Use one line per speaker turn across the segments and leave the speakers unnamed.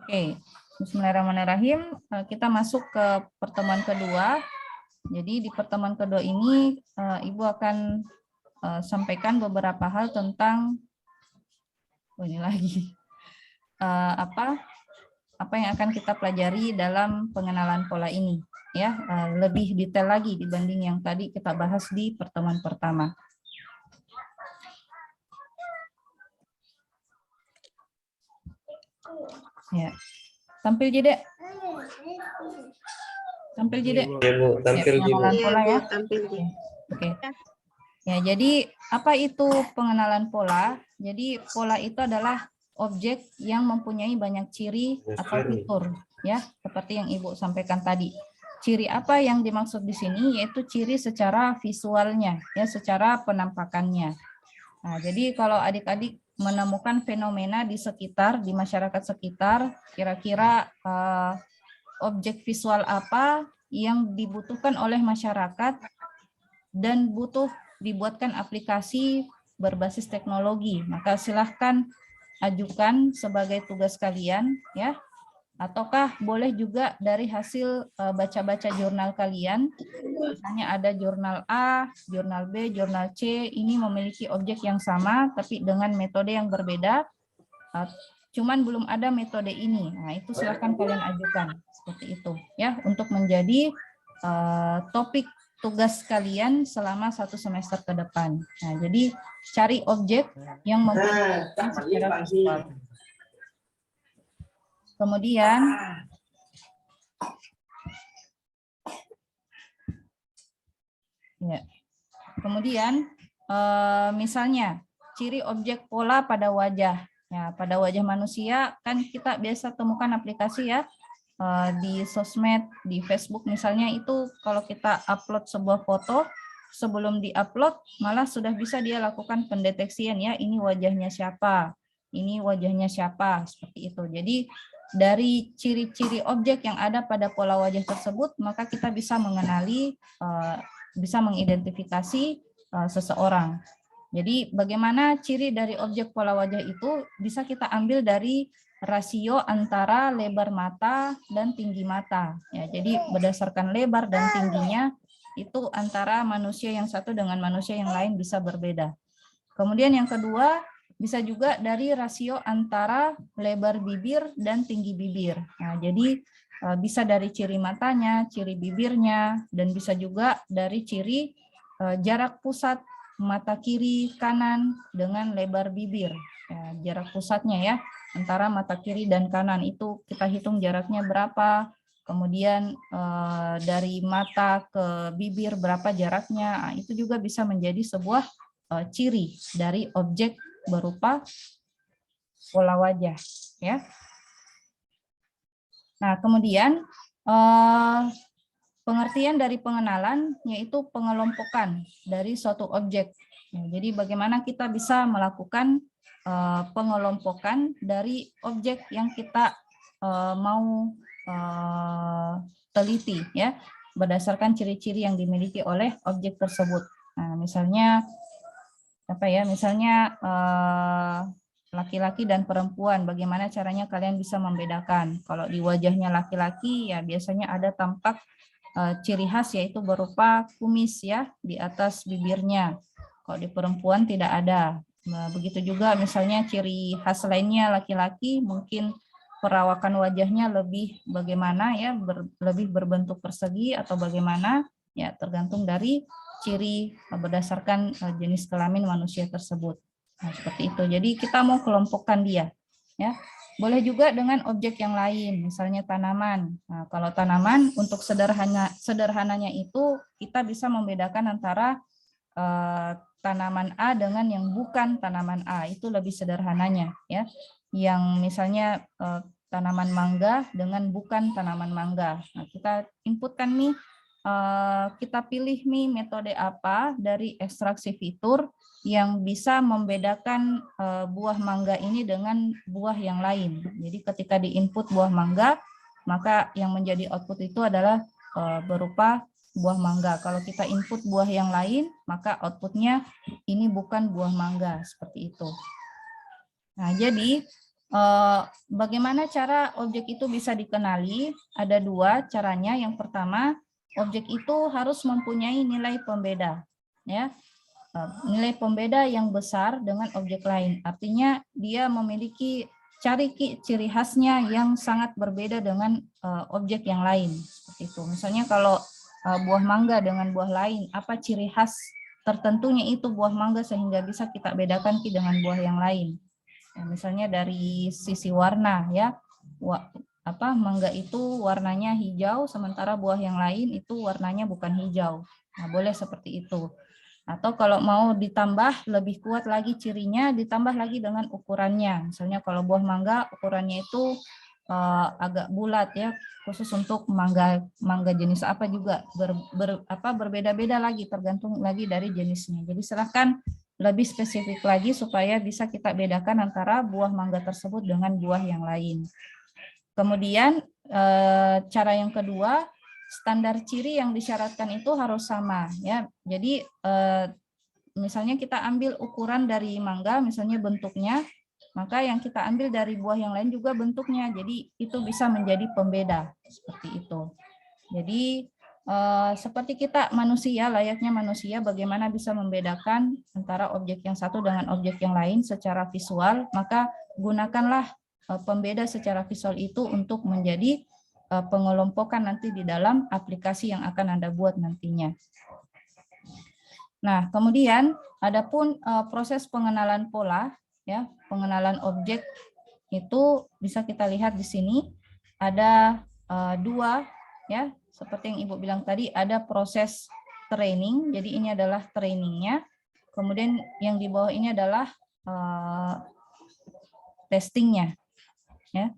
Oke, bismillahirrahmanirrahim. Kita masuk ke pertemuan kedua. Jadi di pertemuan kedua ini Ibu akan sampaikan beberapa hal tentang ini lagi apa yang akan kita pelajari dalam pengenalan pola ini, ya, lebih detail lagi dibanding yang tadi kita bahas di pertemuan pertama. Ya, tampil jeda. Tampil jeda.
Ya, Bu, tampil
ya, pengenalan pola ya. Oke. Ya, jadi apa itu pengenalan pola? Jadi pola itu adalah objek yang mempunyai banyak ciri atau fitur, ya, seperti yang Ibu sampaikan tadi. Ciri apa yang dimaksud di sini? Yaitu ciri secara visualnya, ya, secara penampakannya. Nah, jadi kalau adik-adik menemukan fenomena di sekitar, di masyarakat sekitar, kira-kira objek visual apa yang dibutuhkan oleh masyarakat dan butuh dibuatkan aplikasi berbasis teknologi, maka silahkan ajukan sebagai tugas kalian, ya. Ataukah boleh juga dari hasil baca-baca jurnal kalian, misalnya ada jurnal A, jurnal B, jurnal C, ini memiliki objek yang sama tapi dengan metode yang berbeda, cuman belum ada metode ini. Nah, itu silahkan kalian ajukan seperti itu, ya, untuk menjadi topik tugas kalian selama 1 semester ke depan. Nah, jadi cari objek yang mempunyai secara visual. Kemudian ya. Kemudian misalnya ciri objek pola pada wajah. Ya, pada wajah manusia kan kita biasa temukan aplikasi, ya, di sosmed, di Facebook misalnya, itu kalau kita upload sebuah foto, sebelum diupload malah sudah bisa dia lakukan pendeteksian, ya, ini wajahnya siapa, ini wajahnya siapa, seperti itu. Jadi dari ciri-ciri objek yang ada pada pola wajah tersebut, maka kita bisa mengenali, bisa mengidentifikasi seseorang. Jadi bagaimana ciri dari objek pola wajah itu bisa kita ambil dari rasio antara lebar mata dan tinggi mata. Ya, jadi berdasarkan lebar dan tingginya itu antara manusia yang satu dengan manusia yang lain bisa berbeda. Kemudian yang kedua, bisa juga dari rasio antara lebar bibir dan tinggi bibir. Nah, jadi bisa dari ciri matanya, ciri bibirnya, dan bisa juga dari ciri jarak pusat mata kiri kanan dengan lebar bibir. Ya, jarak pusatnya, ya, antara mata kiri dan kanan itu kita hitung jaraknya berapa. Kemudian dari mata ke bibir berapa jaraknya. Nah, itu juga bisa menjadi sebuah ciri dari objek berupa pola wajah, ya. Nah, kemudian pengertian dari pengenalan yaitu pengelompokan dari suatu objek. Ya, jadi bagaimana kita bisa melakukan pengelompokan dari objek yang kita mau teliti, ya, berdasarkan ciri-ciri yang dimiliki oleh objek tersebut. Nah, misalnya apa ya, misalnya laki-laki dan perempuan, bagaimana caranya kalian bisa membedakan. Kalau di wajahnya laki-laki, ya biasanya ada tampak ciri khas yaitu berupa kumis, ya, di atas bibirnya. Kalau di perempuan tidak ada. Nah, begitu juga misalnya ciri khas lainnya laki-laki, mungkin perawakan wajahnya lebih bagaimana, ya, lebih berbentuk persegi atau bagaimana, ya, tergantung dari ciri berdasarkan jenis kelamin manusia tersebut. Nah, seperti itu. Jadi kita mau kelompokkan dia, ya. Boleh juga dengan objek yang lain, misalnya tanaman. Nah, kalau tanaman untuk sederhananya itu kita bisa membedakan antara tanaman A dengan yang bukan tanaman A. Itu lebih sederhananya, ya. Yang misalnya tanaman mangga dengan bukan tanaman mangga. Nah, kita inputkan nih, kita pilih nih metode apa dari ekstraksi fitur yang bisa membedakan buah mangga ini dengan buah yang lain. Jadi ketika di-input buah mangga, maka yang menjadi output itu adalah berupa buah mangga. Kalau kita input buah yang lain, maka outputnya ini bukan buah mangga, seperti itu. Nah, jadi Bagaimana cara objek itu bisa dikenali? Ada dua caranya. Yang pertama, objek itu harus mempunyai nilai pembeda, ya. Nilai pembeda yang besar dengan objek lain. Artinya dia memiliki ciri khasnya yang sangat berbeda dengan objek yang lain. Seperti itu. Misalnya kalau buah mangga dengan buah lain, apa ciri khas tertentunya itu buah mangga sehingga bisa kita bedakan dengan buah yang lain. Ya, misalnya dari sisi warna, ya, mangga itu warnanya hijau, sementara buah yang lain itu warnanya bukan hijau. Nah, boleh seperti itu. Atau kalau mau ditambah lebih kuat lagi cirinya, ditambah lagi dengan ukurannya. Misalnya kalau buah mangga ukurannya itu agak bulat, ya, khusus untuk mangga jenis apa juga berbeda-beda lagi, tergantung lagi dari jenisnya. Jadi silahkan lebih spesifik lagi supaya bisa kita bedakan antara buah mangga tersebut dengan buah yang lain. Kemudian cara yang kedua, standar ciri yang disyaratkan itu harus sama, ya. Jadi misalnya kita ambil ukuran dari mangga, misalnya bentuknya, maka yang kita ambil dari buah yang lain juga bentuknya. Jadi itu bisa menjadi pembeda seperti itu. Jadi seperti kita manusia, layaknya manusia, bagaimana bisa membedakan antara objek yang satu dengan objek yang lain secara visual, maka gunakanlah pembeda secara visual itu untuk menjadi pengelompokan nanti di dalam aplikasi yang akan Anda buat nantinya. Nah, kemudian adapun proses pengenalan pola, ya, pengenalan objek itu bisa kita lihat di sini ada dua, ya, seperti yang Ibu bilang tadi, ada proses training. Jadi ini adalah trainingnya. Kemudian yang di bawah ini adalah testingnya, ya.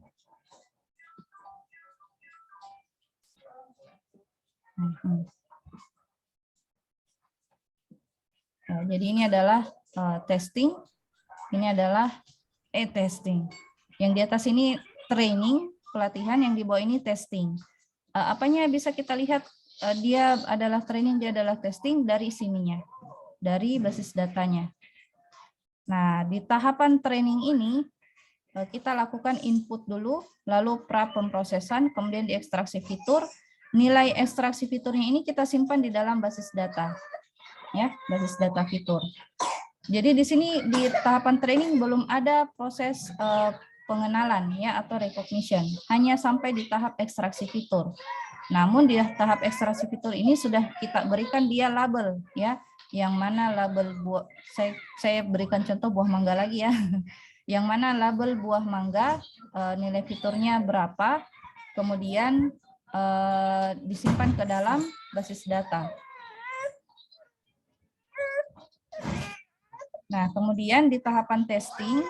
Nah, jadi ini adalah testing, ini adalah testing. Yang di atas ini training, pelatihan, yang di bawah ini testing. Apanya bisa kita lihat dia adalah training, dia adalah testing dari sininya, dari basis datanya. Nah, di tahapan training ini kita lakukan input dulu, lalu pra pemrosesan, kemudian diekstraksi fitur. Nilai ekstraksi fiturnya ini kita simpan di dalam basis data, ya, basis data fitur. Jadi di sini di tahapan training belum ada proses pengenalan, ya, atau recognition, hanya sampai di tahap ekstraksi fitur. Namun di tahap ekstraksi fitur ini sudah kita berikan dia label, ya, yang mana label buah, saya berikan contoh buah mangga lagi, ya, yang mana label buah mangga nilai fiturnya berapa, kemudian disimpan ke dalam basis data. Nah, kemudian di tahapan testing,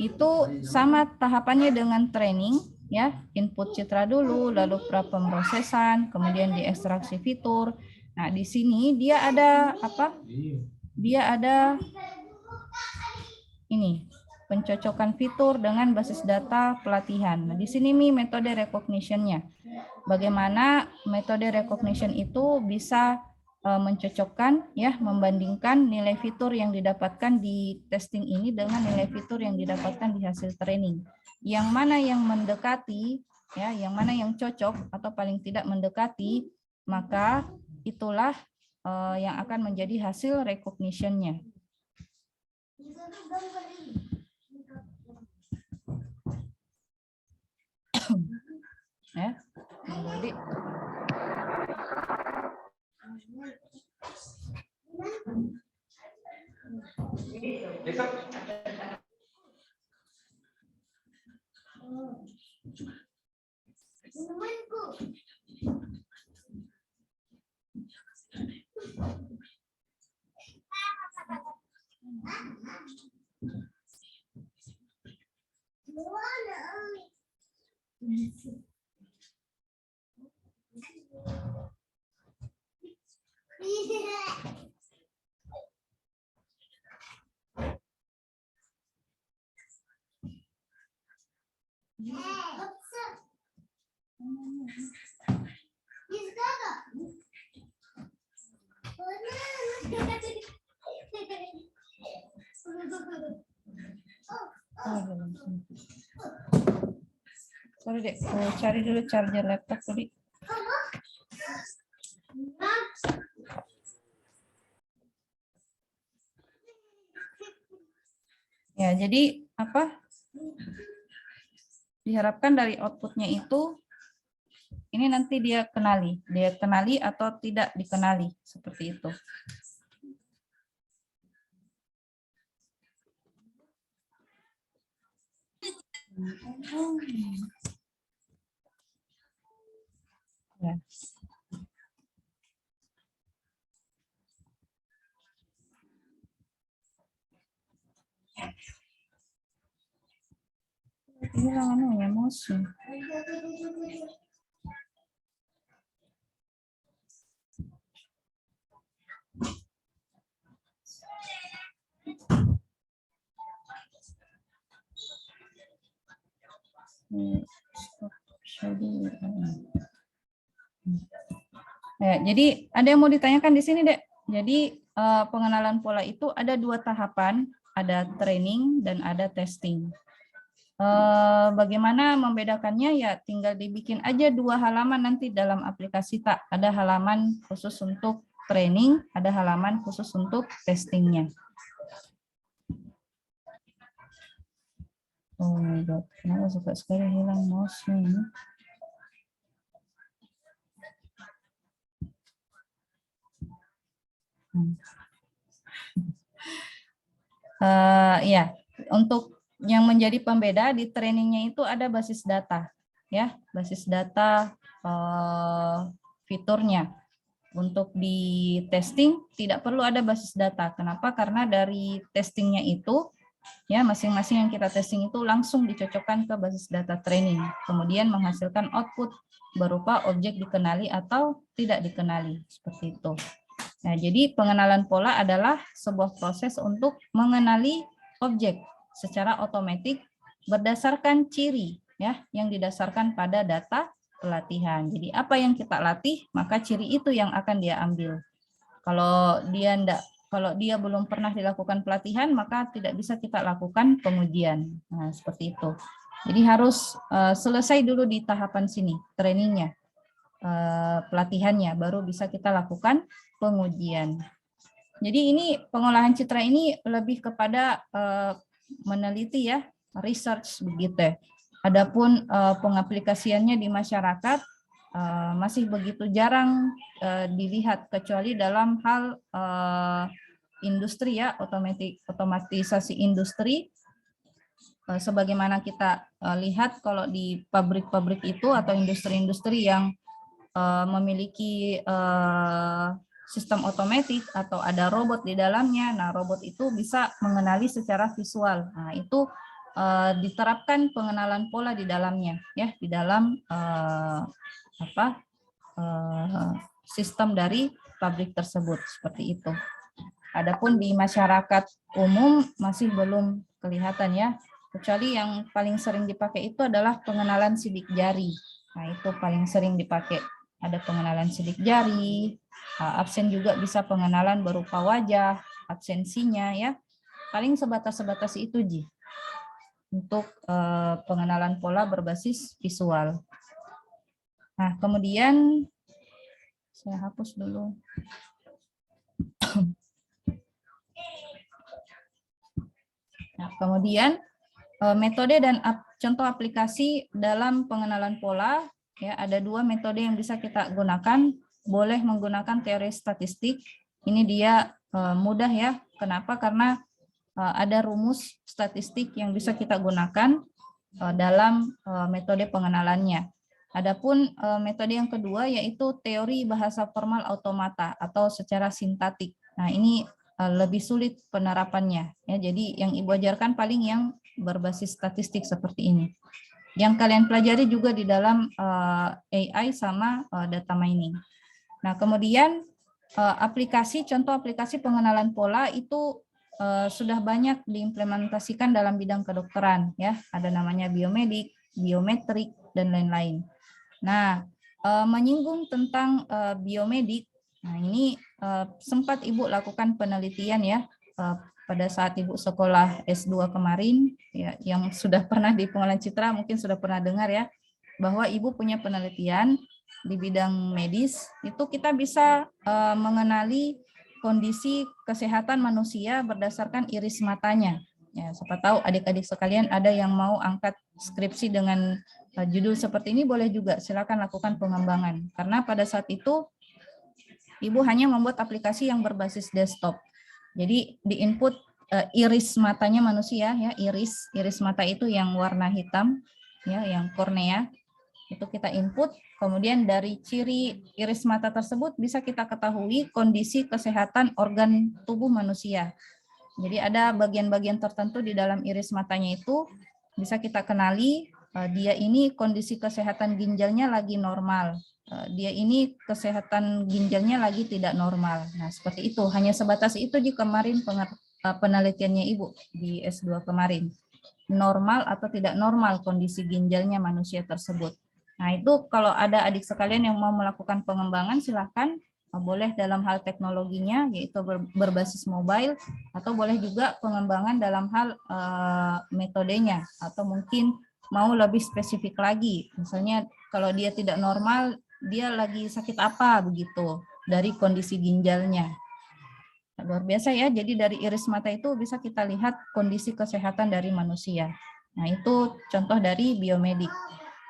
itu sama tahapannya dengan training, ya, input citra dulu, lalu pra pemrosesan, kemudian diekstraksi fitur. Nah, di sini dia ada apa? Dia ada ini, pencocokan fitur dengan basis data pelatihan. Nah, di sini nih metode recognition-nya. Bagaimana metode recognition itu bisa mencocokkan, ya, membandingkan nilai fitur yang didapatkan di testing ini dengan nilai fitur yang didapatkan di hasil training. Yang mana yang mendekati, ya, yang mana yang cocok atau paling tidak mendekati, maka itulah yang akan menjadi hasil recognition-nya. Ya, jadi Sorry dek, aku cari dulu charger laptop tadi. Ya, jadi apa? Diharapkan dari outputnya itu ini nanti dia kenali atau tidak dikenali seperti itu. Ya. Hilang anunya mouse. Ya, jadi ada yang mau ditanyakan di sini, Dek. Jadi pengenalan pola itu ada 2 tahapan, ada training dan ada testing. Bagaimana membedakannya? Ya tinggal dibikin aja 2 halaman nanti dalam aplikasi tak. Ada halaman khusus untuk training, ada halaman khusus untuk testingnya. Oh my god, kenapa suka sekali hilang mouse-nya ini? Ya, untuk yang menjadi pembeda di trainingnya itu ada basis data, ya, basis data fiturnya. Untuk di testing tidak perlu ada basis data. Kenapa? Karena dari testingnya itu, ya masing-masing yang kita testing itu langsung dicocokkan ke basis data training, kemudian menghasilkan output berupa objek dikenali atau tidak dikenali, seperti itu. Nah, jadi pengenalan pola adalah sebuah proses untuk mengenali objek secara otomatis berdasarkan ciri, ya, yang didasarkan pada data pelatihan. Jadi apa yang kita latih, maka ciri itu yang akan dia ambil. Kalau dia belum pernah dilakukan pelatihan, maka tidak bisa kita lakukan pengujian. Nah, seperti itu. Jadi harus selesai dulu di tahapan sini, trainingnya, pelatihannya, baru bisa kita lakukan pengujian. Jadi ini pengolahan citra ini lebih kepada meneliti, ya, research begitu. Adapun pengaplikasiannya di masyarakat masih begitu jarang dilihat, kecuali dalam hal industri, ya, otomatisasi industri. Sebagaimana kita lihat kalau di pabrik-pabrik itu atau industri-industri yang memiliki sistem otomatis atau ada robot di dalamnya. Nah, robot itu bisa mengenali secara visual. Nah, itu diterapkan pengenalan pola di dalamnya, ya, di dalam sistem dari pabrik tersebut, seperti itu. Adapun di masyarakat umum masih belum kelihatan, ya, kecuali yang paling sering dipakai itu adalah pengenalan sidik jari. Nah, itu paling sering dipakai. Ada pengenalan sidik jari, absen juga bisa pengenalan berupa wajah, absensinya, ya. Paling sebatas itu, Ji, untuk pengenalan pola berbasis visual. Nah, kemudian saya hapus dulu. Nah, kemudian metode dan contoh aplikasi dalam pengenalan pola, ya, ada 2 metode yang bisa kita gunakan. Boleh menggunakan teori statistik. Ini dia mudah, ya. Kenapa? Karena ada rumus statistik yang bisa kita gunakan dalam metode pengenalannya. Adapun metode yang kedua yaitu teori bahasa formal automata atau secara sintaktik. Nah, ini lebih sulit penerapannya, ya. Jadi yang Ibu ajarkan paling yang berbasis statistik seperti ini. Yang kalian pelajari juga di dalam AI sama data mining. Nah, kemudian contoh aplikasi pengenalan pola itu sudah banyak diimplementasikan dalam bidang kedokteran, ya. Ada namanya biomedik, biometrik, dan lain-lain. Nah, menyinggung tentang biomedik, nah ini sempat Ibu lakukan penelitian, ya, pada saat Ibu sekolah S2 kemarin, ya, yang sudah pernah di pengolahan citra mungkin sudah pernah dengar, ya. bahwa Ibu punya penelitian di bidang medis, itu kita bisa mengenali kondisi kesehatan manusia berdasarkan iris matanya. Ya, siapa tahu adik-adik sekalian ada yang mau angkat skripsi dengan judul seperti ini, boleh juga, silakan lakukan pengembangan. Karena pada saat itu Ibu hanya membuat aplikasi yang berbasis desktop. Jadi di input iris matanya manusia, ya, iris mata itu yang warna hitam, ya, yang kornea itu kita input. Kemudian dari ciri iris mata tersebut bisa kita ketahui kondisi kesehatan organ tubuh manusia. Jadi ada bagian-bagian tertentu di dalam iris matanya itu bisa kita kenali, dia ini kondisi kesehatan ginjalnya lagi normal, dia ini kesehatan ginjalnya lagi tidak normal. Nah, seperti itu. Hanya sebatas itu di kemarin penelitiannya Ibu di S2 kemarin. Normal atau tidak normal kondisi ginjalnya manusia tersebut. Nah, itu kalau ada adik sekalian yang mau melakukan pengembangan, silahkan, boleh dalam hal teknologinya, yaitu berbasis mobile, atau boleh juga pengembangan dalam hal metodenya, atau mungkin mau lebih spesifik lagi. Misalnya kalau dia tidak normal, dia lagi sakit apa begitu dari kondisi ginjalnya. Luar biasa ya, jadi dari iris mata itu bisa kita lihat kondisi kesehatan dari manusia. Nah, itu contoh dari biomedik.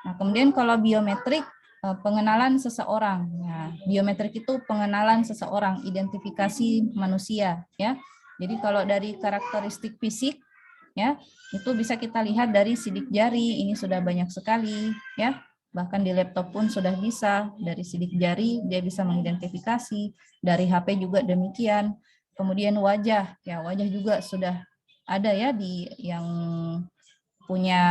Nah, kemudian kalau biometrik, pengenalan seseorang. Nah, biometrik itu pengenalan seseorang, identifikasi manusia, ya. Jadi kalau dari karakteristik fisik, ya, itu bisa kita lihat dari sidik jari, ini sudah banyak sekali, ya. Bahkan di laptop pun sudah bisa, dari sidik jari dia bisa mengidentifikasi, dari HP juga demikian. Kemudian wajah, ya, wajah juga sudah ada ya di yang punya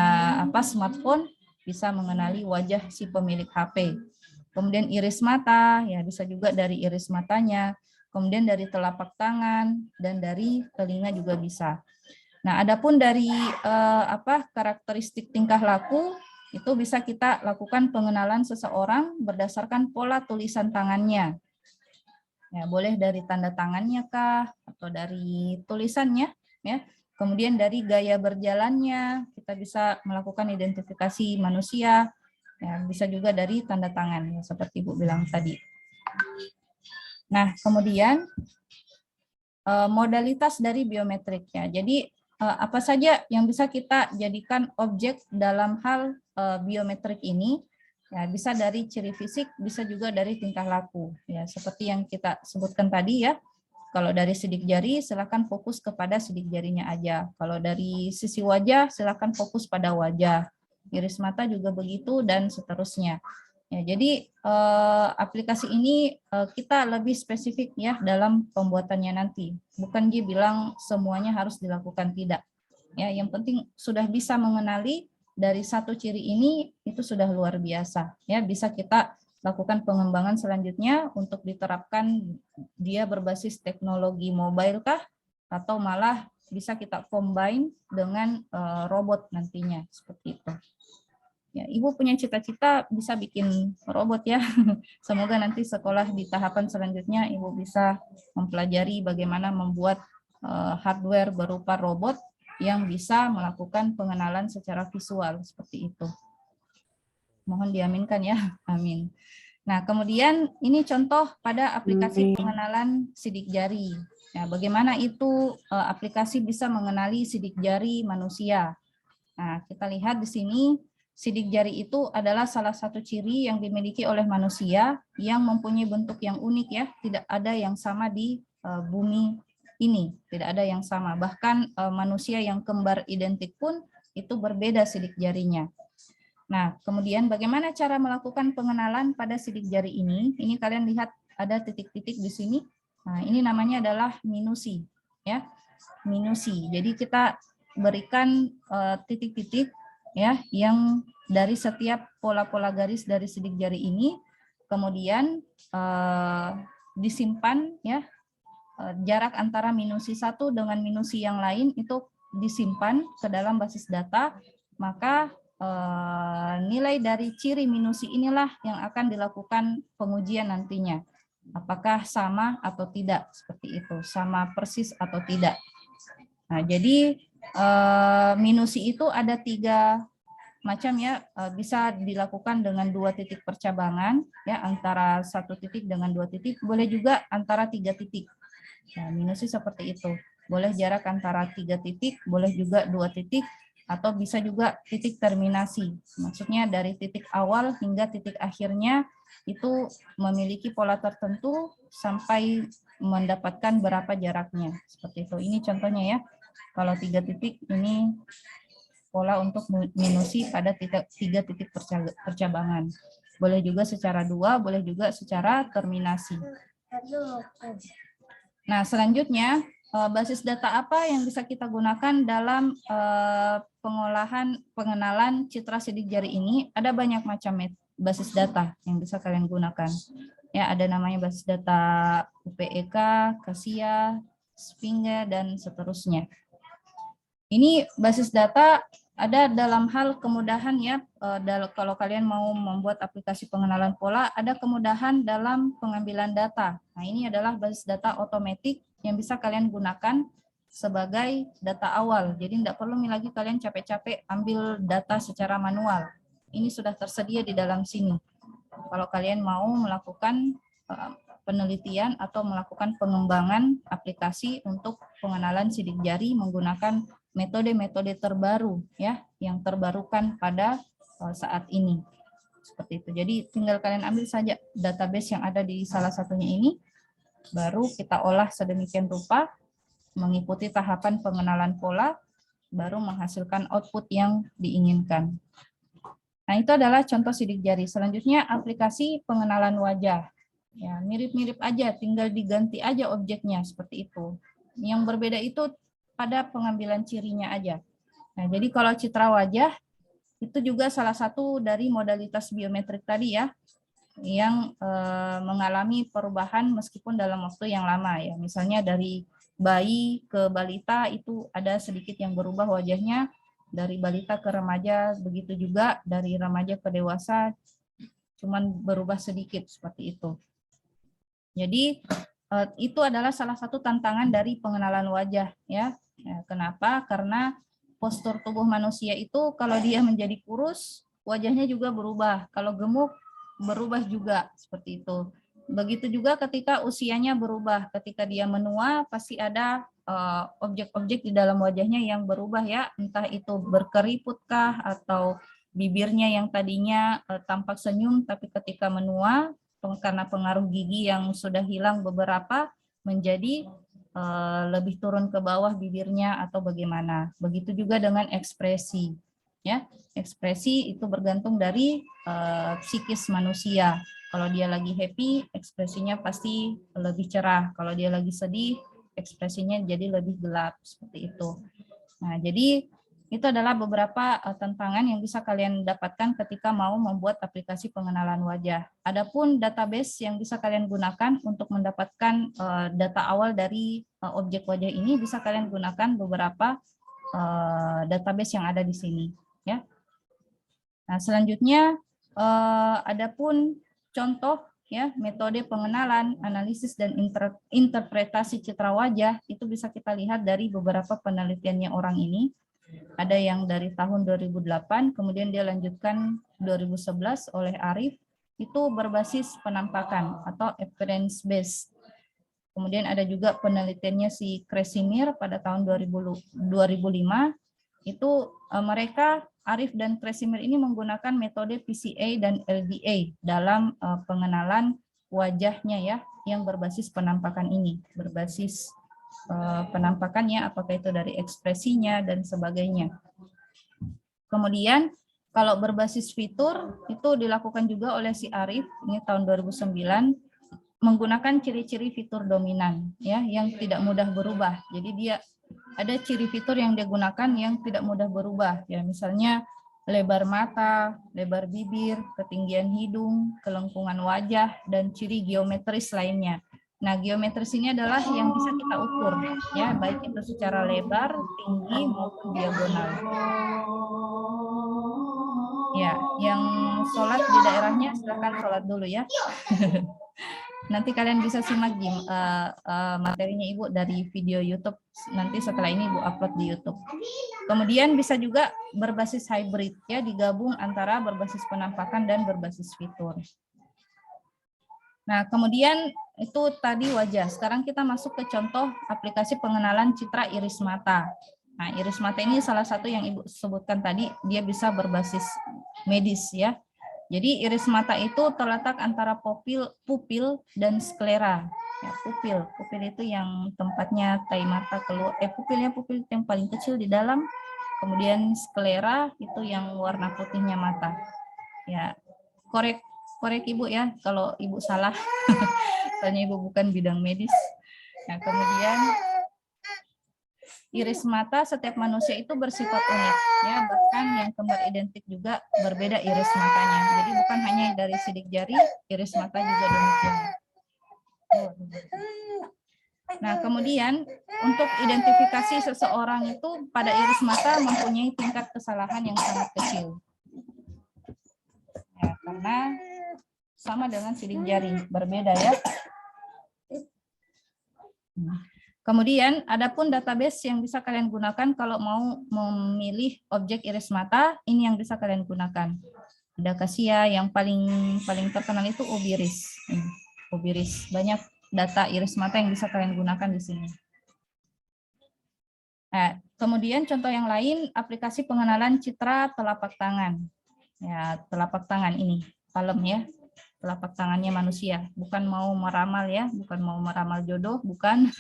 smartphone, bisa mengenali wajah si pemilik HP. Kemudian iris mata, ya bisa juga dari iris matanya. Kemudian dari telapak tangan dan dari telinga juga bisa. Nah, adapun dari karakteristik tingkah laku, itu bisa kita lakukan pengenalan seseorang berdasarkan pola tulisan tangannya. Ya, boleh dari tanda tangannya kah, atau dari tulisannya, ya. Kemudian dari gaya berjalannya, kita bisa melakukan identifikasi manusia, ya, bisa juga dari tanda tangan, ya, seperti Ibu bilang tadi. Nah, kemudian modalitas dari biometriknya. Jadi apa saja yang bisa kita jadikan objek dalam hal biometrik ini? Ya, bisa dari ciri fisik, bisa juga dari tingkah laku. Ya, seperti yang kita sebutkan tadi ya. Kalau dari sidik jari, silakan fokus kepada sidik jarinya aja. Kalau dari sisi wajah, silakan fokus pada wajah. Iris mata juga begitu, dan seterusnya. Ya, jadi aplikasi ini kita lebih spesifik ya dalam pembuatannya nanti. Bukan dia bilang semuanya harus dilakukan, tidak. Ya, yang penting sudah bisa mengenali dari satu ciri ini, itu sudah luar biasa. Ya, bisa kita lakukan pengembangan selanjutnya untuk diterapkan dia berbasis teknologi mobile kah, atau malah bisa kita combine dengan robot nantinya, seperti itu. Ya, Ibu punya cita-cita bisa bikin robot ya. Semoga nanti sekolah di tahapan selanjutnya Ibu bisa mempelajari bagaimana membuat hardware berupa robot yang bisa melakukan pengenalan secara visual seperti itu. Mohon diaminkan ya. Amin. Nah, kemudian ini contoh pada aplikasi pengenalan sidik jari. Nah, bagaimana itu aplikasi bisa mengenali sidik jari manusia. Nah, kita lihat di sini, sidik jari itu adalah salah satu ciri yang dimiliki oleh manusia yang mempunyai bentuk yang unik ya. Tidak ada yang sama di bumi ini, tidak ada yang sama. Bahkan manusia yang kembar identik pun itu berbeda sidik jarinya. Nah, kemudian bagaimana cara melakukan pengenalan pada sidik jari ini? Ini kalian lihat ada titik-titik di sini. Nah, ini namanya adalah minusi, ya, minusi. Jadi kita berikan titik-titik ya yang dari setiap pola-pola garis dari sidik jari ini, kemudian disimpan ya, jarak antara minusi satu dengan minusi yang lain itu disimpan ke dalam basis data, maka nilai dari ciri minusi inilah yang akan dilakukan pengujian nantinya. Apakah sama atau tidak, seperti itu, sama persis atau tidak. Nah, jadi minusi itu ada 3 macam ya, bisa dilakukan dengan 2 titik percabangan ya, antara 1 titik dengan 2 titik, boleh juga antara 3 titik. Nah, minusnya seperti itu. Boleh jarak antara 3 titik, boleh juga 2 titik, atau bisa juga titik terminasi. Maksudnya dari titik awal hingga titik akhirnya itu memiliki pola tertentu sampai mendapatkan berapa jaraknya. Seperti itu. Ini contohnya ya. Kalau 3 titik ini pola untuk minusi pada 3 titik percabangan. Boleh juga secara 2, boleh juga secara terminasi. Nah, selanjutnya basis data apa yang bisa kita gunakan dalam pengenalan citra sidik jari ini? Ada banyak macam basis data yang bisa kalian gunakan. Ya, ada namanya basis data UPEK, CASIA, Sfinge, dan seterusnya. Ini basis data ada dalam hal kemudahan ya, kalau kalian mau membuat aplikasi pengenalan pola, ada kemudahan dalam pengambilan data. Nah, ini adalah basis data otomatis yang bisa kalian gunakan sebagai data awal. Jadi tidak perlu lagi kalian capek-capek ambil data secara manual. Ini sudah tersedia di dalam sini. Kalau kalian mau melakukan penelitian atau melakukan pengembangan aplikasi untuk pengenalan sidik jari menggunakan metode-metode terbaru ya, yang terbarukan pada saat ini. Seperti itu. Jadi tinggal kalian ambil saja database yang ada di salah satunya ini, baru kita olah sedemikian rupa, mengikuti tahapan pengenalan pola, baru menghasilkan output yang diinginkan. Nah, itu adalah contoh sidik jari. Selanjutnya aplikasi pengenalan wajah. Ya, mirip-mirip aja, tinggal diganti aja objeknya seperti itu. Yang berbeda itu pada pengambilan cirinya aja. Nah, jadi kalau citra wajah itu juga salah satu dari modalitas biometrik tadi ya, yang mengalami perubahan meskipun dalam waktu yang lama ya. Misalnya dari bayi ke balita itu ada sedikit yang berubah wajahnya, dari balita ke remaja begitu juga, dari remaja ke dewasa cuman berubah sedikit seperti itu. Jadi itu adalah salah satu tantangan dari pengenalan wajah ya. Kenapa? Karena postur tubuh manusia itu kalau dia menjadi kurus, wajahnya juga berubah. Kalau gemuk, berubah juga seperti itu. Begitu juga ketika usianya berubah. Ketika dia menua, pasti ada objek-objek di dalam wajahnya yang berubah ya. Entah itu berkeriputkah atau bibirnya yang tadinya tampak senyum, tapi ketika menua, karena pengaruh gigi yang sudah hilang beberapa, menjadi lebih turun ke bawah bibirnya atau bagaimana. Begitu juga dengan ekspresi. Ya, ekspresi itu bergantung dari psikis manusia. Kalau dia lagi happy, ekspresinya pasti lebih cerah. Kalau dia lagi sedih, ekspresinya jadi lebih gelap seperti itu. Nah, jadi itu adalah beberapa tantangan yang bisa kalian dapatkan ketika mau membuat aplikasi pengenalan wajah. Adapun database yang bisa kalian gunakan untuk mendapatkan data awal dari objek wajah ini, bisa kalian gunakan beberapa database yang ada di sini. Ya. Nah, selanjutnya adapun contoh ya metode pengenalan, analisis dan interpretasi citra wajah itu bisa kita lihat dari beberapa penelitiannya orang ini. Ada yang dari tahun 2008, kemudian dia lanjutkan 2011 oleh Arif, itu berbasis penampakan atau appearance based. Kemudian ada juga penelitiannya si Kresimir pada tahun 2005, itu mereka, Arif dan Kresimir ini menggunakan metode PCA dan LDA dalam pengenalan wajahnya ya, yang berbasis penampakan ini, berbasis penampakannya, apakah itu dari ekspresinya dan sebagainya. Kemudian kalau berbasis fitur itu dilakukan juga oleh si Arif ini tahun 2009 menggunakan ciri-ciri fitur dominan ya yang tidak mudah berubah. Jadi dia ada ciri fitur yang dia gunakan yang tidak mudah berubah ya, misalnya lebar mata, lebar bibir, ketinggian hidung, kelengkungan wajah dan ciri geometris lainnya. Nah, geometris ini adalah yang bisa kita ukur, ya, baik itu secara lebar, tinggi, maupun diagonal. Ya, yang sholat di daerahnya silakan sholat dulu ya. Nanti kalian bisa simak materinya Ibu dari video YouTube. Nanti setelah ini Ibu upload di YouTube. Kemudian bisa juga berbasis hybrid, ya, digabung antara berbasis penampakan dan berbasis fitur. Nah, kemudian itu tadi wajah. Sekarang kita masuk ke contoh aplikasi pengenalan citra iris mata. Nah, iris mata ini salah satu yang Ibu sebutkan tadi, dia bisa berbasis medis, ya. Jadi iris mata itu terletak antara pupil dan sklera. Ya, pupil itu yang tempatnya tai mata keluar. Pupil yang paling kecil di dalam. Kemudian sklera itu yang warna putihnya mata. Ya, korek Ibu ya kalau Ibu salah. Soalnya Ibu bukan bidang medis. Nah, kemudian iris mata setiap manusia itu bersifat unik, ya, bahkan yang kembar identik juga berbeda iris matanya. Jadi bukan hanya dari sidik jari, iris mata juga demikian. Nah, kemudian untuk identifikasi seseorang itu pada iris mata mempunyai tingkat kesalahan yang sangat kecil. Ya, karena sama dengan sidik jari, berbeda ya. Kemudian, adapun database yang bisa kalian gunakan kalau mau memilih objek iris mata, ini yang bisa kalian gunakan. Ada Cassia, yang paling terkenal itu Ubiris. Ubiris, banyak data iris mata yang bisa kalian gunakan di sini. Nah, kemudian contoh yang lain, aplikasi pengenalan citra telapak tangan. Ya, telapak tangan ini, palem ya. Telapak tangannya manusia, bukan mau meramal ya, bukan mau meramal jodoh, bukan,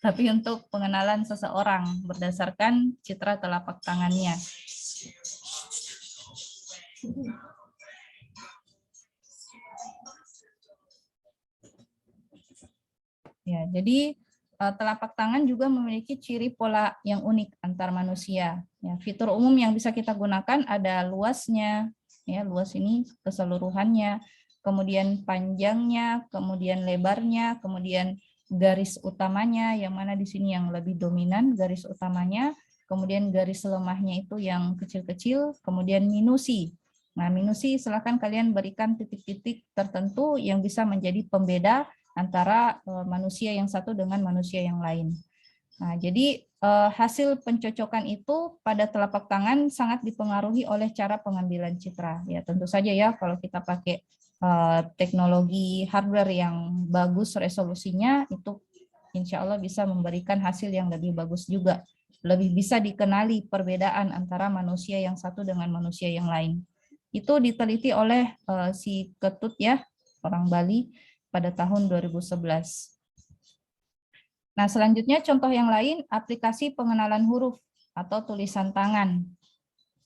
tapi untuk pengenalan seseorang berdasarkan citra telapak tangannya. Ya, jadi telapak tangan juga memiliki ciri pola yang unik antar manusia. Ya, fitur umum yang bisa kita gunakan ada luasnya, ya, luas ini keseluruhannya, kemudian panjangnya, kemudian lebarnya, kemudian garis utamanya, yang mana di sini yang lebih dominan garis utamanya, kemudian garis lemahnya itu yang kecil-kecil, kemudian minusi. Nah, minusi silakan kalian berikan titik-titik tertentu yang bisa menjadi pembeda antara manusia yang satu dengan manusia yang lain. Nah, jadi hasil pencocokan itu pada telapak tangan sangat dipengaruhi oleh cara pengambilan citra. Ya, tentu saja ya kalau kita pakai teknologi hardware yang bagus resolusinya, itu insya Allah bisa memberikan hasil yang lebih bagus juga. Lebih bisa dikenali perbedaan antara manusia yang satu dengan manusia yang lain. Itu diteliti oleh si Ketut ya, orang Bali pada tahun 2011. Nah, selanjutnya contoh yang lain, aplikasi pengenalan huruf atau tulisan tangan.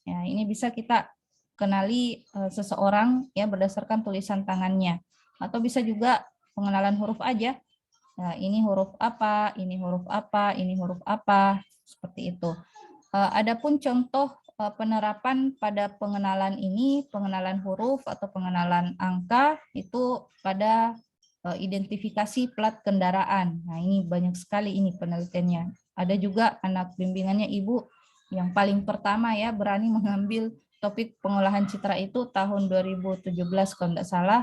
Ya, ini bisa kita kenali seseorang ya berdasarkan tulisan tangannya, atau bisa juga pengenalan huruf aja. Nah, ini huruf apa, ini huruf apa, ini huruf apa, seperti itu. Adapun contoh penerapan pada pengenalan ini, pengenalan huruf atau pengenalan angka itu pada identifikasi plat kendaraan. Nah, ini banyak sekali ini penelitiannya. Ada juga anak bimbingannya Ibu yang paling pertama ya berani mengambil topik pengolahan citra itu tahun 2017 kalau tidak salah,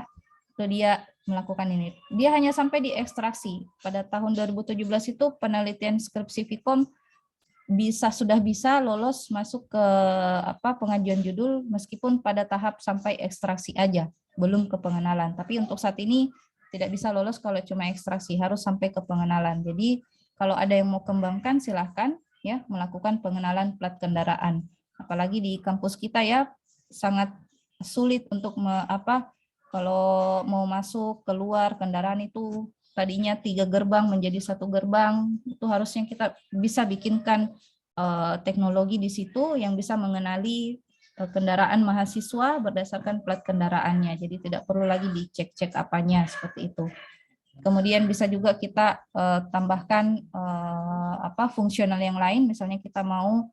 itu dia melakukan ini. Dia hanya sampai di ekstraksi. Pada tahun 2017 itu penelitian skripsi Vkom sudah bisa lolos masuk ke pengajuan judul meskipun pada tahap sampai ekstraksi aja, belum ke pengenalan. Tapi untuk saat ini tidak bisa lolos kalau cuma ekstraksi, harus sampai ke pengenalan. Jadi kalau ada yang mau kembangkan silahkan ya melakukan pengenalan plat kendaraan. Apalagi di kampus kita ya sangat sulit untuk kalau mau masuk keluar kendaraan itu tadinya 3 gerbang menjadi 1 gerbang, itu harusnya kita bisa bikinkan teknologi di situ yang bisa mengenali kendaraan mahasiswa berdasarkan plat kendaraannya. Jadi tidak perlu lagi dicek-cek apanya seperti itu. Kemudian bisa juga kita tambahkan fungsional yang lain, misalnya kita mau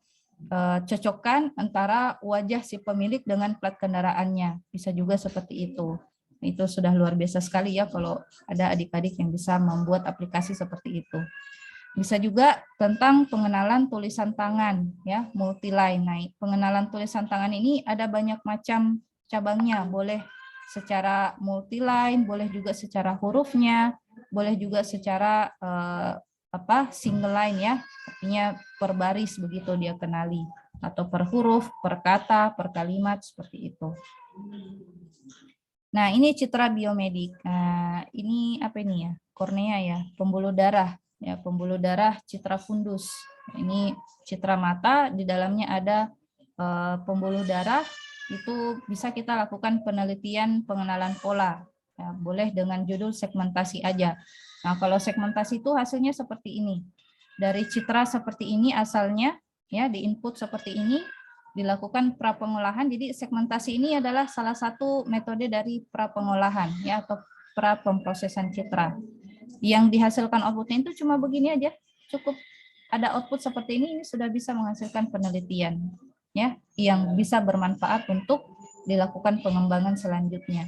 cocokkan antara wajah si pemilik dengan plat kendaraannya, bisa juga seperti itu. Itu sudah luar biasa sekali ya kalau ada adik-adik yang bisa membuat aplikasi seperti itu. Bisa juga tentang pengenalan tulisan tangan ya, multiline. Nah, pengenalan tulisan tangan ini ada banyak macam cabangnya, boleh secara multiline, boleh juga secara hurufnya, boleh juga secara single line ya, artinya per baris begitu dia kenali, atau per huruf, per kata, per kalimat seperti itu. Nah, ini citra biomedik. Nah, ini apa ini ya? Kornea ya, pembuluh darah ya, pembuluh darah citra fundus. Ini citra mata, di dalamnya ada pembuluh darah. Itu bisa kita lakukan penelitian pengenalan pola. Ya, boleh dengan judul segmentasi aja. Nah, kalau segmentasi itu hasilnya seperti ini. Dari citra seperti ini asalnya, ya, di input seperti ini, dilakukan prapengolahan. Jadi segmentasi ini adalah salah satu metode dari prapengolahan, ya, atau prapemprosesan citra. Yang dihasilkan outputnya itu cuma begini aja, cukup ada output seperti ini sudah bisa menghasilkan penelitian, ya, yang bisa bermanfaat untuk dilakukan pengembangan selanjutnya.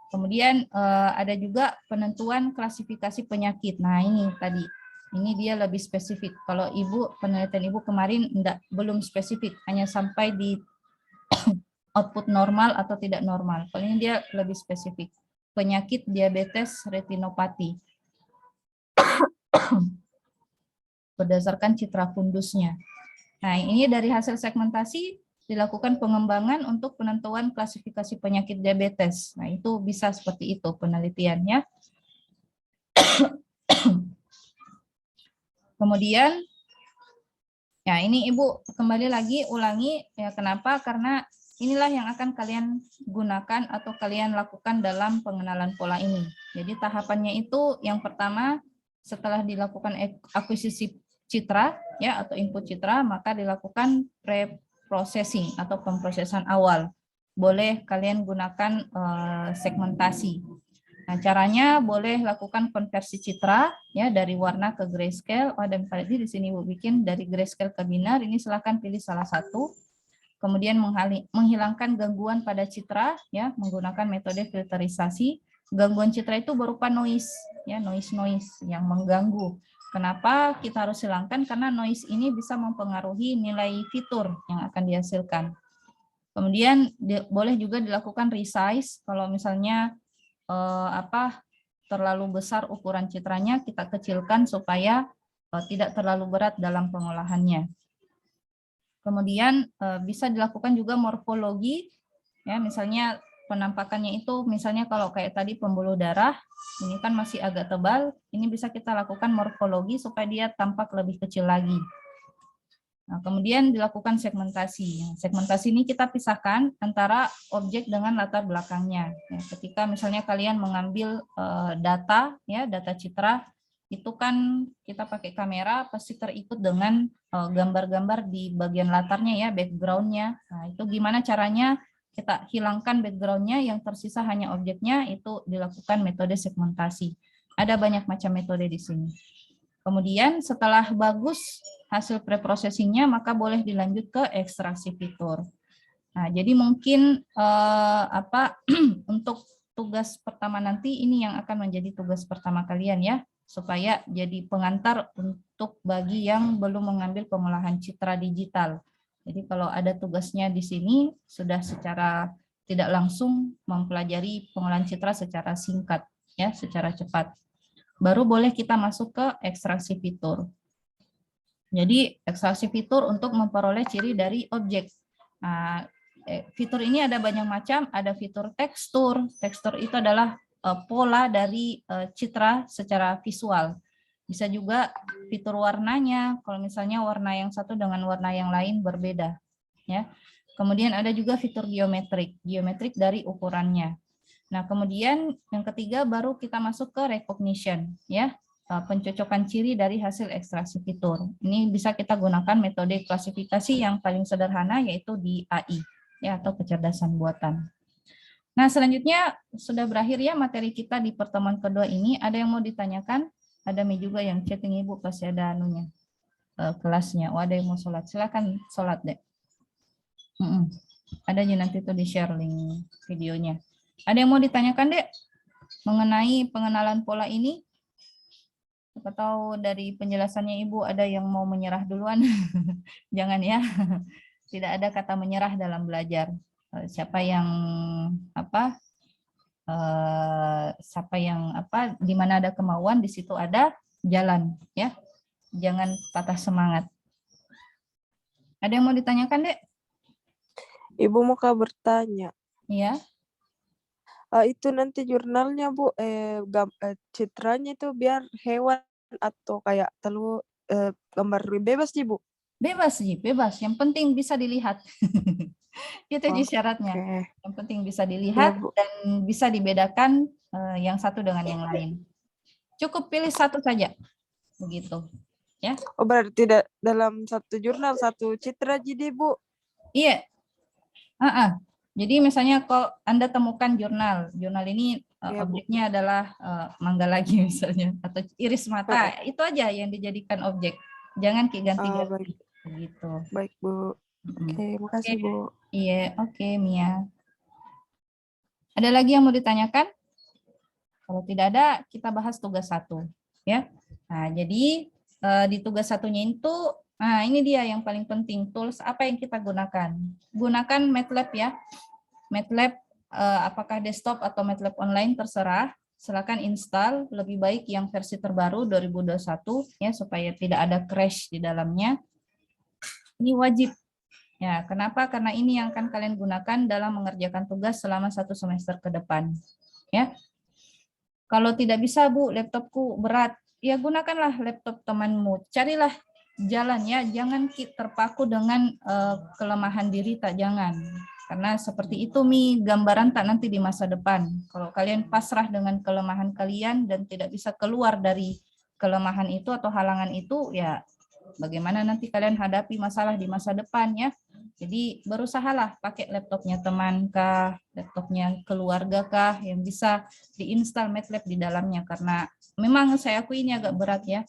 Kemudian ada juga penentuan klasifikasi penyakit. Nah, ini tadi, ini dia lebih spesifik. Kalau penelitian ibu kemarin belum spesifik, hanya sampai di output normal atau tidak normal. Kalau ini dia lebih spesifik. Penyakit diabetes retinopati. Berdasarkan citra fundusnya. Nah, ini dari hasil segmentasi dilakukan pengembangan untuk penentuan klasifikasi penyakit diabetes. Nah, itu bisa seperti itu penelitiannya. Kemudian, ya ini Ibu kembali lagi ulangi, ya kenapa? Karena inilah yang akan kalian gunakan atau kalian lakukan dalam pengenalan pola ini. Jadi tahapannya itu yang pertama, setelah dilakukan akuisisi citra, ya, atau input citra, maka dilakukan pre-processing atau pemrosesan awal. Boleh kalian gunakan segmentasi. Nah, caranya boleh lakukan konversi citra, ya, dari warna ke grayscale. Oh, dan tadi di sini Ibu bikin dari grayscale ke binar. Ini silakan pilih salah satu. Kemudian menghilangkan gangguan pada citra, ya, menggunakan metode filterisasi. Gangguan citra itu berupa noise, ya, noise yang mengganggu. Kenapa kita harus hilangkan? Karena noise ini bisa mempengaruhi nilai fitur yang akan dihasilkan. Kemudian boleh juga dilakukan resize. Kalau misalnya terlalu besar ukuran citranya, kita kecilkan supaya tidak terlalu berat dalam pengolahannya. Kemudian bisa dilakukan juga morfologi, ya, misalnya penampakannya itu, misalnya kalau kayak tadi pembuluh darah, ini kan masih agak tebal, ini bisa kita lakukan morfologi supaya dia tampak lebih kecil lagi. Nah, kemudian dilakukan segmentasi. Segmentasi ini kita pisahkan antara objek dengan latar belakangnya. Ya, ketika misalnya kalian mengambil data, ya, data citra, itu kan kita pakai kamera, pasti terikut dengan gambar-gambar di bagian latarnya, ya, background-nya. Nah, itu gimana caranya kita hilangkan background-nya, yang tersisa hanya objeknya, itu dilakukan metode segmentasi. Ada banyak macam metode di sini. Kemudian setelah bagus hasil preprocessingnya, maka boleh dilanjut ke ekstraksi fitur. Nah, jadi mungkin untuk tugas pertama nanti, ini yang akan menjadi tugas pertama kalian, ya, supaya jadi pengantar untuk bagi yang belum mengambil pengolahan citra digital. Jadi kalau ada tugasnya di sini, sudah secara tidak langsung mempelajari pengolahan citra secara singkat, ya, secara cepat. Baru boleh kita masuk ke ekstraksi fitur. Jadi ekstraksi fitur untuk memperoleh ciri dari objek. Nah, fitur ini ada banyak macam, ada fitur tekstur. Tekstur itu adalah pola dari citra secara visual. Bisa juga fitur warnanya, kalau misalnya warna yang satu dengan warna yang lain berbeda, ya. Kemudian ada juga fitur geometrik dari ukurannya. Nah, kemudian yang ketiga baru kita masuk ke recognition, ya, pencocokan ciri dari hasil ekstraksi fitur. Ini bisa kita gunakan metode klasifikasi yang paling sederhana, yaitu di AI, ya, atau kecerdasan buatan. Nah, selanjutnya sudah berakhir, ya, materi kita di pertemuan kedua ini. Ada yang mau ditanyakan? Ada juga yang chatting Ibu pasti ada anunya, kelasnya. Oh, ada yang mau sholat, silakan sholat deh. Ada aja nanti tuh di share link videonya. Ada yang mau ditanyakan, Dek, mengenai pengenalan pola ini? Siapa tahu dari penjelasannya Ibu ada yang mau menyerah duluan. Jangan, ya. Tidak ada kata menyerah dalam belajar. Siapa yang di mana ada kemauan, di situ ada jalan, ya. Jangan patah semangat. Ada yang mau ditanyakan, Dek?
Ibu mau bertanya.
Iya.
Itu nanti jurnalnya Bu, citranya itu biar hewan atau kayak gambar bebas sih Bu?
Bebas sih, bebas. Yang penting bisa dilihat. Itu aja syaratnya.
Oke.
Yang penting bisa
Ya
dilihat
Bu.
dan bisa dibedakan yang satu dengan yang lain. Cukup pilih satu saja, begitu. Ya.
Oh berarti tidak dalam satu jurnal satu citra jadi Bu?
Iya. Jadi misalnya kalau Anda temukan jurnal ini
Iya Bu.
objeknya adalah mangga lagi misalnya atau iris mata, itu aja yang dijadikan objek. Jangan ganti-ganti.
Baik.
Begitu.
Baik Bu. Oke,
Oke.
makasih Bu.
Iya, oke Mia. Ada lagi yang mau ditanyakan? Kalau tidak ada, kita bahas tugas 1. Ya. Nah, jadi di tugas 1-nya itu, nah ini dia yang paling penting, tools apa yang kita gunakan. Gunakan MATLAB ya. MATLAB apakah desktop atau MATLAB online terserah. Silakan install, lebih baik yang versi terbaru 2021 ya supaya tidak ada crash di dalamnya. Ini wajib. Ya, kenapa? Karena ini yang akan kalian gunakan dalam mengerjakan tugas selama 1 semester ke depan. Ya. Kalau tidak bisa, Bu, laptopku berat. Ya, gunakanlah laptop temanmu. Carilah jalan ya, jangan terpaku dengan kelemahan diri, tak jangan. Karena seperti itu gambaran tak nanti di masa depan. Kalau kalian pasrah dengan kelemahan kalian dan tidak bisa keluar dari kelemahan itu atau halangan itu, ya bagaimana nanti kalian hadapi masalah di masa depan ya. Jadi berusahalah pakai laptopnya teman kah, laptopnya keluarga kah yang bisa diinstal MATLAB di dalamnya, karena memang saya akui ini agak berat ya.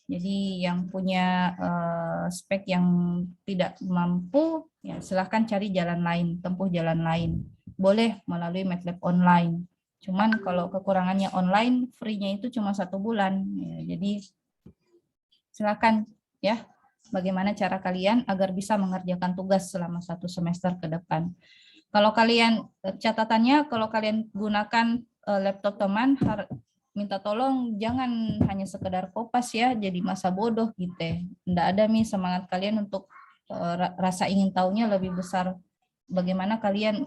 Jadi yang punya spek yang tidak mampu, ya silahkan cari jalan lain, tempuh jalan lain. Boleh melalui MATLAB online. Cuman kalau kekurangannya online, free-nya itu cuma 1 bulan. Ya, jadi silakan ya, bagaimana cara kalian agar bisa mengerjakan tugas selama 1 semester ke depan. Kalau kalian, catatannya kalau kalian gunakan laptop teman, minta tolong jangan hanya sekedar kopas ya, jadi masa bodoh gitu. Nggak ada semangat kalian untuk rasa ingin tahunya lebih besar. Bagaimana kalian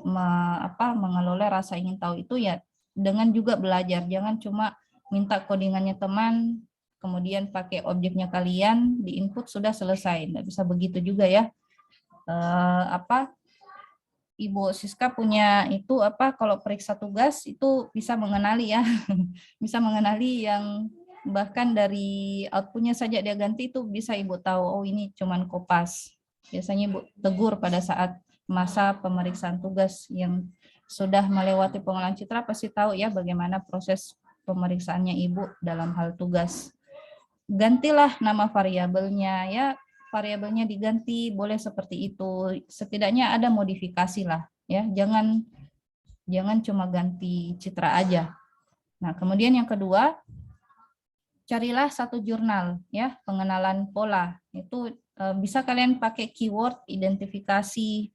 mengelola rasa ingin tahu itu ya dengan juga belajar, jangan cuma minta codingannya teman, kemudian pakai objeknya kalian, di input sudah selesai. Nggak bisa begitu juga ya. Ibu Siska punya itu kalau periksa tugas itu bisa mengenali ya, bisa mengenali yang bahkan dari outputnya saja dia ganti itu bisa Ibu tahu, oh ini cuman kopas. Biasanya Ibu tegur pada saat masa pemeriksaan tugas yang sudah melewati pengolahan citra pasti tahu ya bagaimana proses pemeriksaannya Ibu dalam hal tugas. Gantilah nama variabelnya ya, variabelnya diganti, boleh seperti itu. Setidaknya ada modifikasi lah ya, jangan cuma ganti citra aja. Nah, kemudian yang kedua, carilah satu jurnal ya, pengenalan pola. Itu bisa kalian pakai keyword identifikasi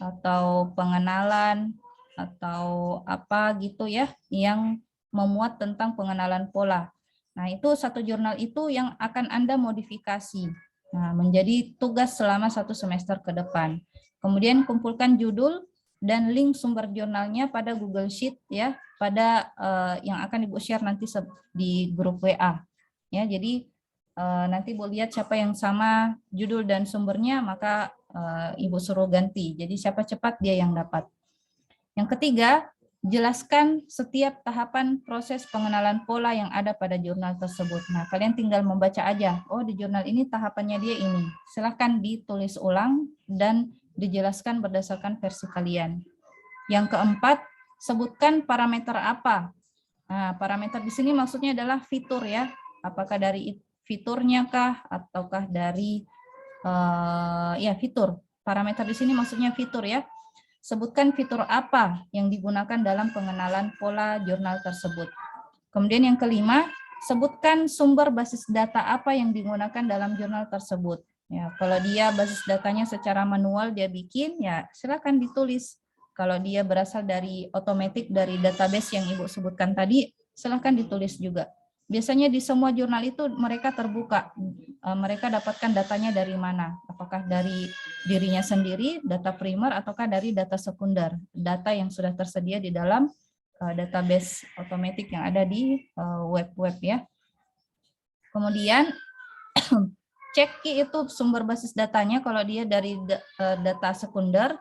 atau pengenalan atau apa gitu ya, yang memuat tentang pengenalan pola. Nah, itu satu jurnal itu yang akan Anda modifikasi. Nah, menjadi tugas selama 1 semester ke depan. Kemudian kumpulkan judul dan link sumber jurnalnya pada Google Sheet ya, pada yang akan Ibu share nanti di grup WA. Ya, jadi nanti Ibu lihat siapa yang sama judul dan sumbernya, maka Ibu suruh ganti. Jadi siapa cepat dia yang dapat. Yang ketiga, jelaskan setiap tahapan proses pengenalan pola yang ada pada jurnal tersebut. Nah, kalian tinggal membaca aja. Oh, di jurnal ini tahapannya dia ini. Silahkan ditulis ulang dan dijelaskan berdasarkan versi kalian. Yang keempat, sebutkan parameter apa. Nah, parameter di sini maksudnya adalah fitur ya. Apakah dari fiturnya kah ataukah dari ya fitur. Parameter di sini maksudnya fitur ya. Sebutkan fitur apa yang digunakan dalam pengenalan pola jurnal tersebut. Kemudian yang kelima, sebutkan sumber basis data apa yang digunakan dalam jurnal tersebut. Ya, kalau dia basis datanya secara manual dia bikin, ya silakan ditulis. Kalau dia berasal dari otomatis dari database yang Ibu sebutkan tadi, silakan ditulis juga. Biasanya di semua jurnal itu mereka terbuka. mereka dapatkan datanya dari mana? Apakah dari dirinya sendiri, data primer, ataukah dari data sekunder, data yang sudah tersedia di dalam database otomatis yang ada di web ya. Kemudian cek key itu sumber basis datanya, kalau dia dari data sekunder,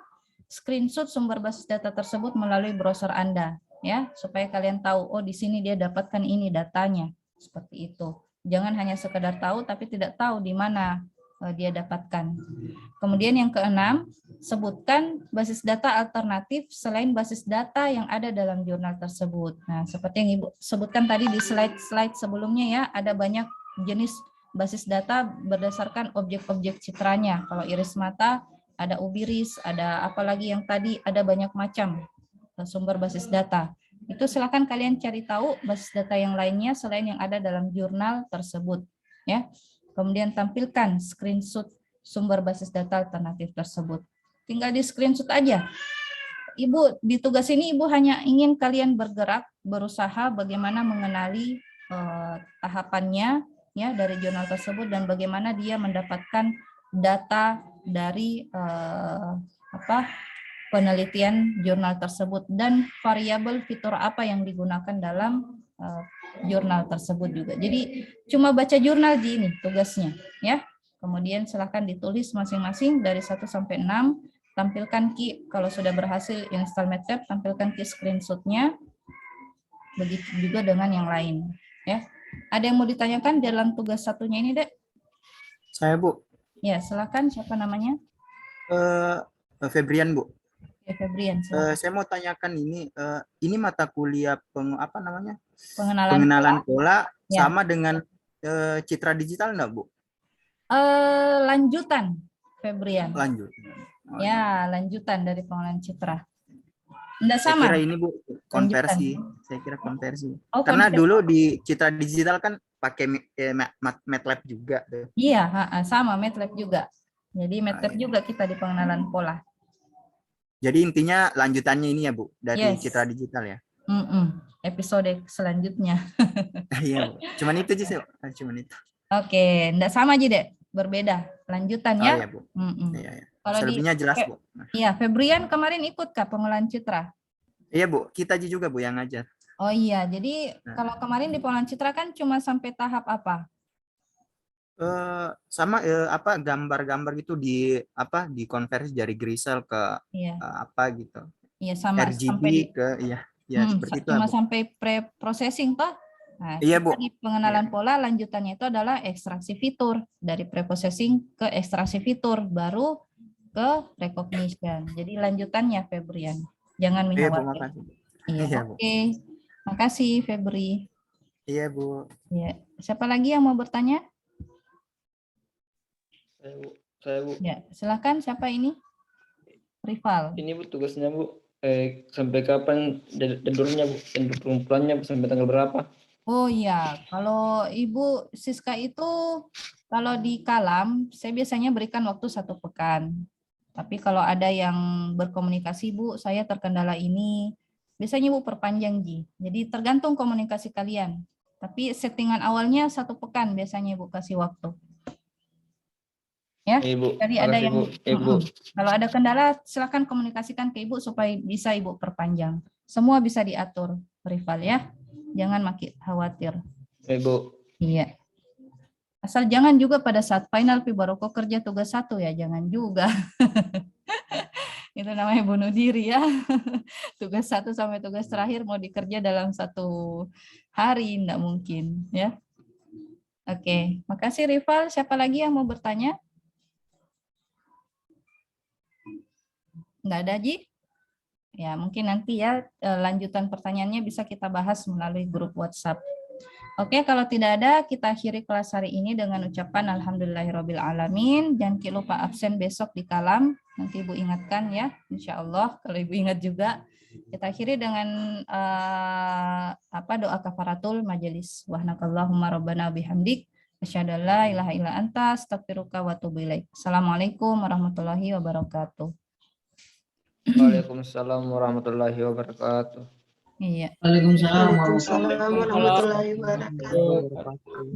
screenshot sumber basis data tersebut melalui browser Anda ya, supaya kalian tahu oh di sini dia dapatkan ini datanya, seperti itu. Jangan hanya sekedar tahu tapi tidak tahu di mana dia dapatkan. Kemudian yang keenam, sebutkan basis data alternatif selain basis data yang ada dalam jurnal tersebut. Nah, seperti yang Ibu sebutkan tadi di slide sebelumnya ya, ada banyak jenis basis data berdasarkan objek-objek citranya. Kalau iris mata, ada UBIRIS, ada apalagi yang tadi, ada banyak macam sumber basis data. Itu silakan kalian cari tahu basis data yang lainnya selain yang ada dalam jurnal tersebut. Ya. Kemudian tampilkan screenshot sumber basis data alternatif tersebut. Tinggal di screenshot aja. Ibu, di tugas ini Ibu hanya ingin kalian bergerak, berusaha bagaimana mengenali tahapannya, ya, dari jurnal tersebut dan bagaimana dia mendapatkan data dari penelitian jurnal tersebut dan variabel fitur apa yang digunakan dalam jurnal tersebut juga. Jadi cuma baca jurnal di ini tugasnya ya. Kemudian silahkan ditulis masing-masing dari 1 sampai 6, tampilkan key kalau sudah berhasil install MATLAB, tampilkan key screenshot-nya. Begitu juga dengan yang lain ya. Ada yang mau ditanyakan dalam tugas satunya ini, Dek?
Saya, Bu.
Ya, silakan. Siapa namanya?
Febrian, Bu.
Ya, Febrian.
Saya mau tanyakan ini mata kuliah
pengenalan
pola
ya.
sama dengan citra digital enggak, Bu?
Lanjutan, Febrian.
Lanjut.
Ya, lanjutan dari pengenalan citra. Enggak
Saya
sama.
kira ini, Bu, konversi.
Lanjutan.
Saya kira konversi.
Oh,
karena
konversi.
dulu di citra digital kan pakai MATLAB juga.
Iya, sama MATLAB juga. Jadi MATLAB
iya.
juga kita di pengenalan pola.
Jadi intinya lanjutannya ini ya, Bu, dari citra digital ya.
Episode selanjutnya.
Iya, Bu. Cuman itu aja sih, cuman itu.
Oke, enggak sama aja, Dek. Berbeda. Lanjutan ya.
Iya, Bu. Iya.
Kalau
selebihnya jelas, Bu.
Iya, Febrian kemarin ikut Kak pengenalan citra?
Iya, Bu. Kita juga, Bu, yang ngajar.
Oh iya, jadi kalau kemarin di pengenalan citra kan cuma sampai tahap apa?
Sama gambar-gambar gitu dikonversi dari Grisel ke apa gitu.
Iya, sama
RGB
sampai
ke seperti itu.
Cuma sampai pre-processing toh. Nah,
iya, Bu.
Di pengenalan pola lanjutannya itu adalah ekstraksi fitur, dari pre-processing ke ekstraksi fitur baru ke recognition. Jadi lanjutannya Febrian. Jangan khawatir. Iya, oke. Makasih Febri.
Iya, Bu.
Iya. Siapa lagi yang mau bertanya?
Saya, Bu.
Ya, silakan. Siapa ini? Rival.
Ini, Bu, tugasnya, Bu. Sampai kapan deadline-nya, Bu? Dan pengumpulannya sampai tanggal berapa?
Oh iya, kalau Ibu Siska itu kalau di Kalam saya biasanya berikan waktu 1 pekan. Tapi kalau ada yang berkomunikasi, Bu, saya terkendala ini, biasanya Ibu perpanjang, Ji. Jadi tergantung komunikasi kalian. Tapi settingan awalnya 1 pekan biasanya Ibu kasih waktu. Ya,
Ibu,
jadi ada yang kalau ada kendala silakan komunikasikan ke Ibu supaya bisa Ibu perpanjang. Semua bisa diatur, Rival ya. Jangan makin khawatir.
Ibu.
Iya. Asal jangan juga pada saat final baru kok kerja tugas 1 ya, jangan juga. Itu namanya bunuh diri ya. Tugas 1 sampai tugas terakhir mau dikerja dalam 1 hari, enggak mungkin ya. Oke, makasih Rival. Siapa lagi yang mau bertanya? Enggak ada, Ji? Ya, mungkin nanti ya lanjutan pertanyaannya bisa kita bahas melalui grup WhatsApp. Oke, kalau tidak ada, kita akhiri kelas hari ini dengan ucapan Alhamdulillahirrabbilalamin. Jangan lupa absen besok di Kalam. Nanti Ibu ingatkan ya, insya Allah. Kalau Ibu ingat juga, kita akhiri dengan doa kafaratul majelis. Wahnakallahumma rabbana bihamdik. Asyhadu an la ilaha illa anta astaghfiruka wa atubu ilaik. Assalamualaikum warahmatullahi wabarakatuh.
Waalaikumsalam warahmatullahi wabarakatuh.
Iya.
Waalaikumsalam
Waalaikumsalam warahmatullahi wabarakatuh.